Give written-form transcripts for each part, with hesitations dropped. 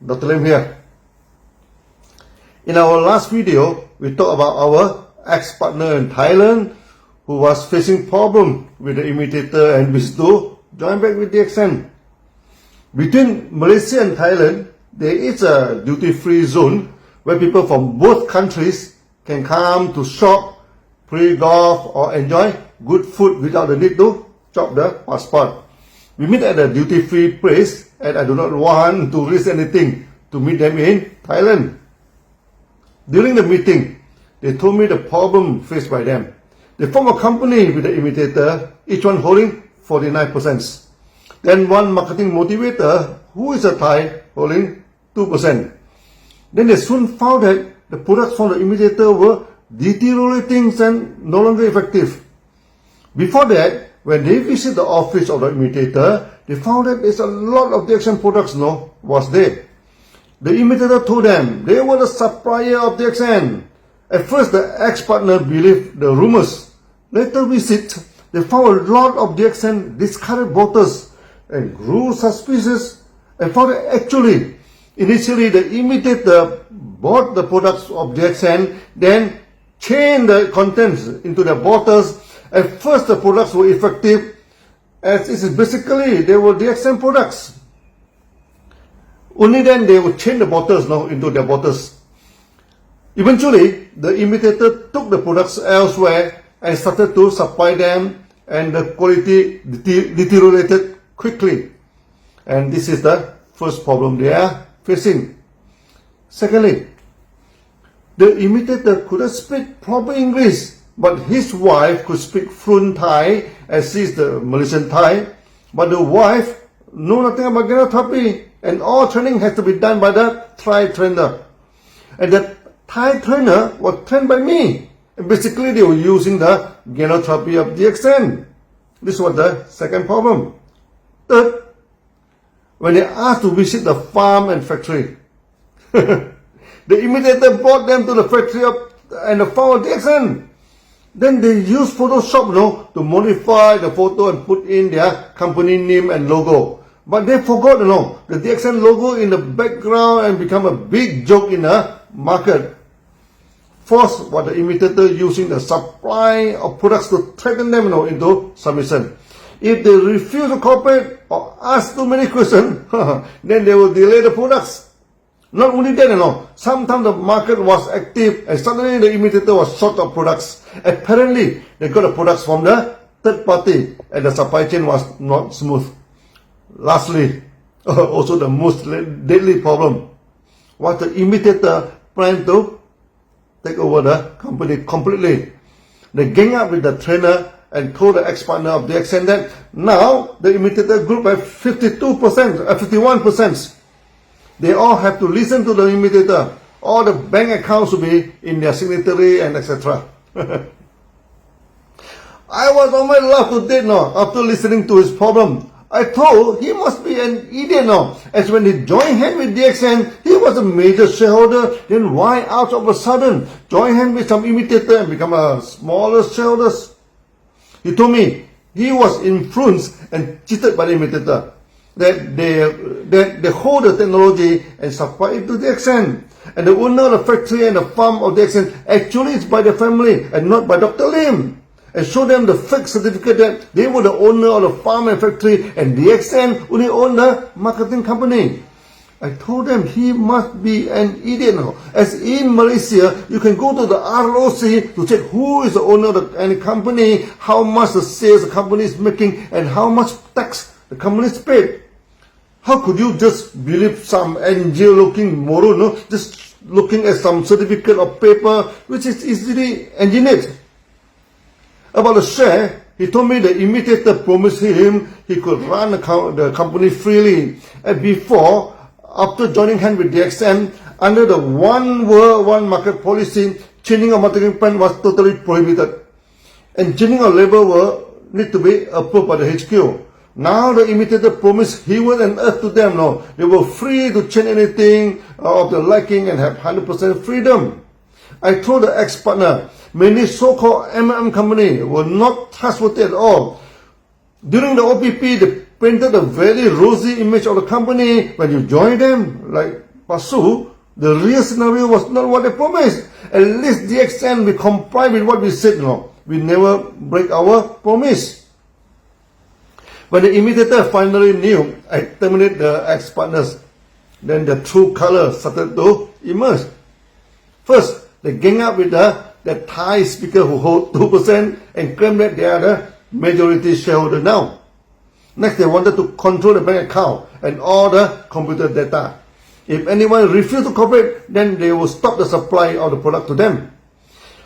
Dr. Lim here. In our last video, we talked about our ex-partner in Thailand who was facing problem with the imitator and wished to join back with DXN. Between Malaysia and Thailand, there is a duty-free zone where people from both countries can come to shop, play golf or enjoy good food without the need to chop the passport. We meet at a duty-free place and I do not want to risk anything to meet them in Thailand. During the meeting, they told me the problem faced by them. They form a company with the imitator, each one holding 49%. Then one marketing motivator, who is a Thai, holding 2%. Then they soon found that the products from the imitator were deteriorating and no longer effective. Before that, when they visit the office of the imitator, they found that there's a lot of DXN products was there. The imitator told them they were the supplier of DXN. At first, the ex-partner believed the rumors. Later visit, they found a lot of DXN discarded bottles and grew suspicious and found that actually, initially the imitator bought the products of DXN, then changed the contents into the bottles. At first, the products were effective, as it is basically they were DXN products. Only then they would change the bottles into their bottles. Eventually, the imitator took the products elsewhere and started to supply them, and the quality deteriorated quickly. And this is the first problem they are facing. Secondly, the imitator couldn't speak proper English, but his wife could speak fluent Thai, as she is the Malaysian Thai. But the wife know nothing about genotherapy, and all training has to be done by the Thai trainer. And the Thai trainer was trained by me. And basically, they were using the genotherapy of DXN. This was the second problem. Third, when they asked to visit the farm and factory, the imitator brought them to the factory and the farm of DXN. Then they used Photoshop to modify the photo and put in their company name and logo. But they forgot the DXN logo in the background and become a big joke in the market. Fourth, was the imitator using the supply of products to threaten them into submission. If they refuse to cooperate or ask too many questions, then they will delay the products. Not only that, sometimes the market was active and suddenly the imitator was short of products. Apparently, they got the products from the third party and the supply chain was not smooth. Lastly, also the most deadly problem was the imitator planned to take over the company completely. They gang up with the trainer and told the ex-partner of DXN that now the imitator group have 51%. They all have to listen to the imitator. All the bank accounts will be in their signatory and etc. I was on my last date after listening to his problem. I thought he must be an idiot as when he joined hands with DXN, he was a major shareholder. Then why out of a sudden join hands with some imitator and become a smaller shareholder? He told me he was influenced and cheated by the imitator. That they hold the technology and supply it to DXN. And the owner of the factory and the farm of DXN actually is by the family and not by Dr. Lim. And show them the fake certificate that they were the owner of the farm and factory and DXN only owned the marketing company. I told them he must be an idiot as in Malaysia, you can go to the ROC to check who is the owner of any company, how much the sales the company is making, and how much tax the company is paid. How could you just believe some NGO-looking moron, just looking at some certificate of paper which is easily engineered? About the share, he told me the imitator promised him he could run the company freely. And after joining hands with DXN, under the one world, one market policy, changing of marketing plan was totally prohibited. And changing of label will need to be approved by the HQ. Now the imitator promised heaven and earth to them. They were free to change anything of their liking and have 100% freedom. I told the ex-partner, many so-called MM company were not trustworthy at all. During the OPP, they painted a very rosy image of the company when you join them, like pursue, the real scenario was not what they promised. At least DXN, we comply with what we said, We never break our promise. When the imitator finally knew I terminated the ex-partners, then the true color started to emerge. First, they gang up with the Thai speaker who hold 2% and claim that they are the majority shareholder now. Next, they wanted to control the bank account and all the computer data. If anyone refused to cooperate, then they will stop the supply of the product to them.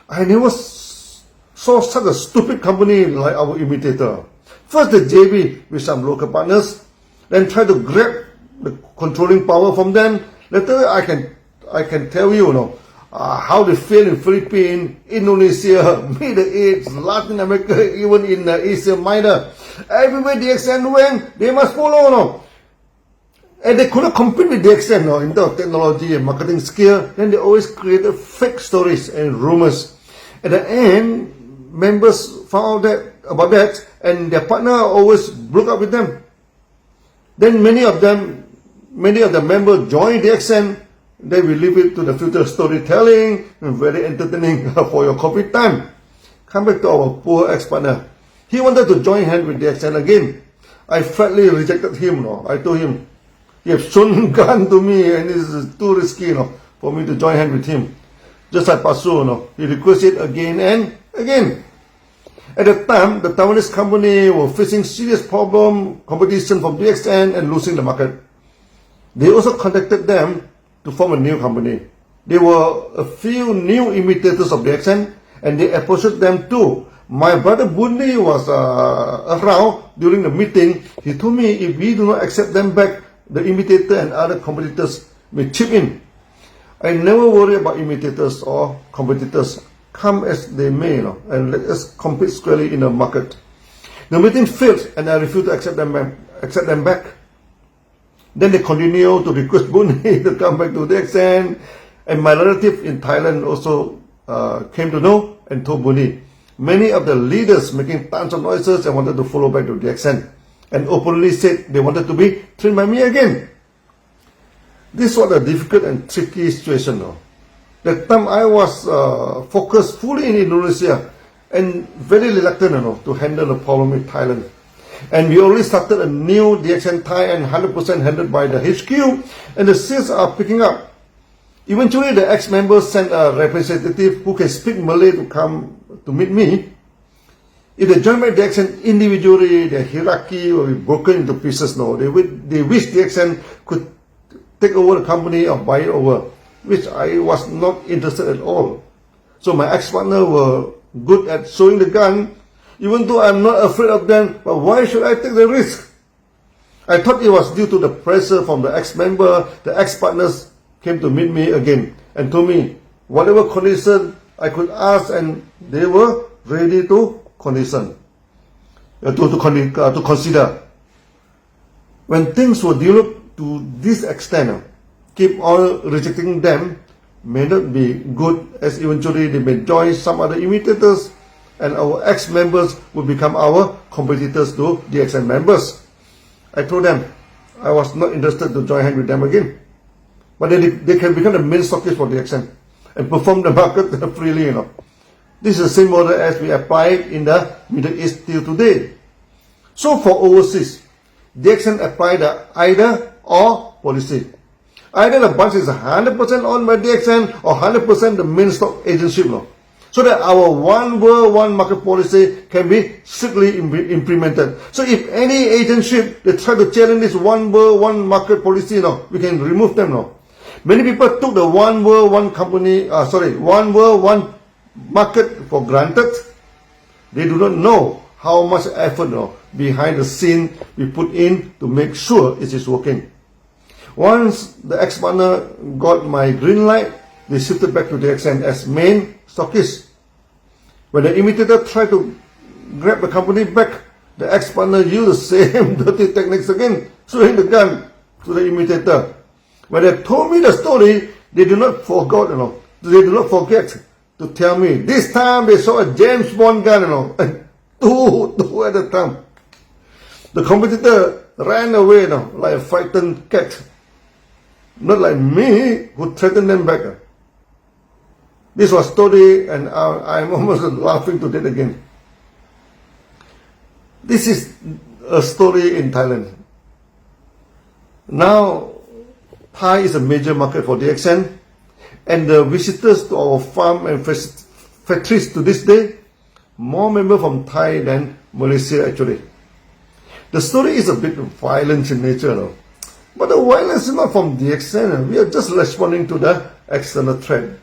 I never saw such a stupid company like our imitator. First, the JV with some local partners, then try to grab the controlling power from them. Later, I can tell you, how they fail in Philippines, Indonesia, Middle East, Latin America, even in Asia Minor. Everywhere DXN went, they must follow, And they could not compete with DXN, in terms of technology and marketing skill. Then they always created fake stories and rumors. At the end, members found out about that, and their partner always broke up with them. Then many of the members joined DXN. Then we leave it to the future storytelling, very entertaining for your coffee time. Come back to our poor ex-partner. He wanted to join hands with DXN again. I flatly rejected him. I told him, he has shown gun to me and it is too risky for me to join hands with him. Just like Pasu, he requested again and again. At the time, the Taiwanese company were facing serious competition from DXN and losing the market. They also contacted them to form a new company. There were a few new imitators of DXN and they approached them too. My brother Bundi was around during the meeting. He told me if we do not accept them back, the imitator and other competitors may chip in. I never worry about imitators or competitors. Come as they may, and let us compete squarely in the market. The meeting failed and I refused to accept them back. Then they continue to request Bundi to come back to DXN, and my relative in Thailand also came to know and told Bundi. Many of the leaders making tons of noises and wanted to follow back to DXN, and openly said they wanted to be trained by me again. This was a difficult and tricky situation. That time I was focused fully in Indonesia and very reluctant to handle the problem with Thailand. And we already started a new DXN Thai and 100% handled by the HQ, and the sales are picking up. Eventually, the ex-members sent a representative who can speak Malay to come to meet me. If they join by DXN individually, their hierarchy will be broken into pieces. They wish DXN could take over the company or buy it over, which I was not interested at all. So my ex-partner were good at showing the gun. Even though I'm not afraid of them, but why should I take the risk? I thought it was due to the pressure from the ex-member. The ex-partners came to meet me again and told me whatever condition I could ask, and they were ready to consider. When things were developed to this extent, keep on rejecting them may not be good, as eventually they may join some other imitators, and our ex-members will become our competitors to DXN members. I told them I was not interested to join hands with them again. But they can become the main stockist for DXN and perform the market freely, This is the same model as we applied in the Middle East till today. So for overseas, DXN applied the either or policy. Either the bunch is 100% owned by DXN or 100% the main stock agency, so that our one world, one market policy can be strictly implemented. So if any agency they try to challenge this one world, one market policy, we can remove them. Many people took the one world, one one world, one market for granted. They do not know how much effort behind the scene we put in to make sure it is working. Once the ex-partner got my green light, they shifted back to DXN as main stockist. When the imitator tried to grab the company back, the ex-partner used the same dirty techniques again, showing the gun to the imitator. When they told me the story, they do not forget to tell me. This time they saw a James Bond gun, two at a time. The competitor ran away like a frightened cat. not like me who threatened them back. This was story, and I'm almost laughing to death again. This is a story in Thailand. Now, Thai is a major market for DXN, and the visitors to our farm and factories to this day, more members from Thai than Malaysia actually. The story is a bit violent in nature, though. But the violence is not from DXN. We are just responding to the external threat.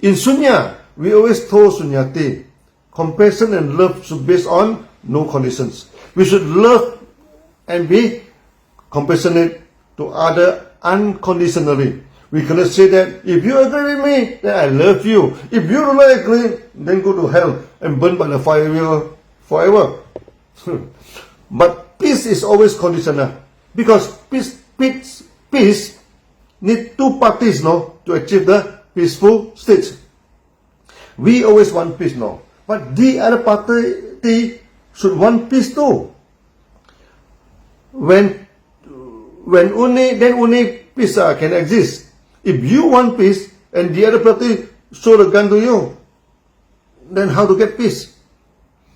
In Sunya, we always told Sunyati, compassion and love should be based on no conditions. We should love and be compassionate to other unconditionally. We cannot say that if you agree with me, then I love you. If you don't agree, then go to hell and burn by the fire wheel forever. But peace is always conditional, because peace need two parties, no, to achieve the peaceful state. We always want peace, no, but the other party should want peace too. When only peace can exist. If you want peace and the other party show the gun to you, then how to get peace?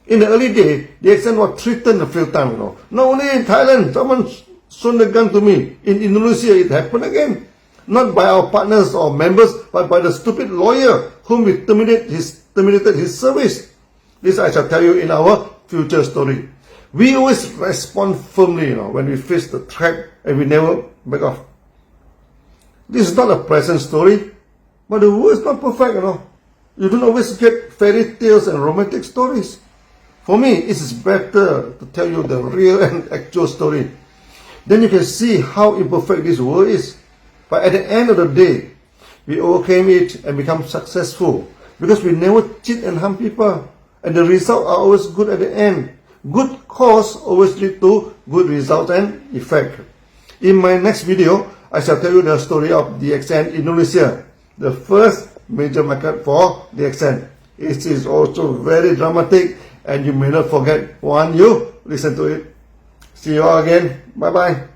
In the early day, the DXN was threatened a few times. Not only in Thailand, someone shown the gun to me. In Indonesia, it happened again. Not by our partners or members, but by the stupid lawyer whom we terminated his service. This I shall tell you in our future story. We always respond firmly, when we face the threat, and we never back off. This is not a present story, but the world is not perfect, You don't always get fairy tales and romantic stories. For me, it is better to tell you the real and actual story. Then you can see how imperfect this world is. But at the end of the day, we overcame it and become successful, because we never cheat and harm people, and the results are always good at the end. Good cause always lead to good result and effect. In my next video, I shall tell you the story of DXN Indonesia, the first major market for DXN. It is also very dramatic, and you may not forget once you listen to it. See you all again. Bye bye.